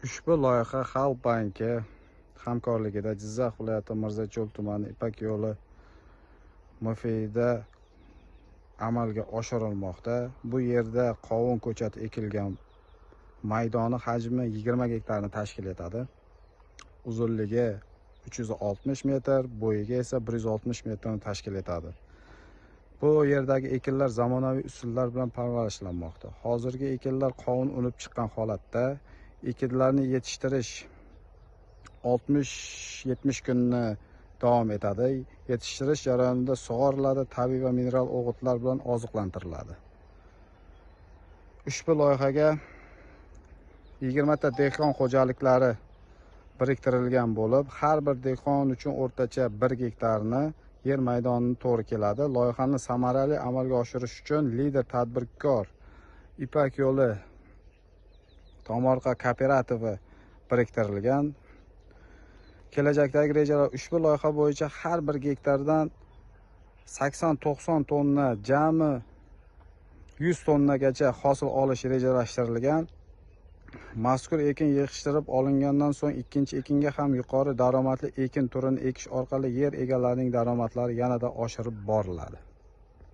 Ushbu loyiha Xalq banki hamkorligida Jizzax viloyati Mirzacho'l tumani Ipak yo'li MFI'da amalga oshirilmoqda. Bu yerda qovun ko'chati ekilgan, maydoni hajmi 20 gektarni tashkil etadi. Uzunligi 360 metr, bo'yiga esa 160 metrni tashkil etadi. Bu yerdagi ekinlar zamonaviy usullar bilan parvarishlanmoqda. Hozirgi ekinlar qovun unib chiqqan holatda. Ekinlarni yetishtirish 60-70 kunni davom etadi. Yetishtirish jarayonida sug'oriladi, tabiiy va mineral o'g'itlar bilan oziqlantiriladi. Ushbu loyihaga 20 ta dehqon xo'jaliklari biriktirilgan bo'lib, har bir dehqon uchun o'rtacha 1 gektarni yer maydonini to'g'ri keladi. Loyihani samarali amalga oshirish uchun lider tadbirkor Ipak yo'li tomorqa kooperativi biriktirilgan. Kelajakdagi rejalar ushbu loyiha bo'yicha har bir gektardan 80-90 tonna, jami 100 tonnagacha hosil olish rejalashtirilgan. Mazkur ekin yig'ishtirib olingandan so'ng ikkinchi ekinga ham yuqori daromadli ekin turini ekish orqali yer egalarining daromadlari yanada oshirib boriladi.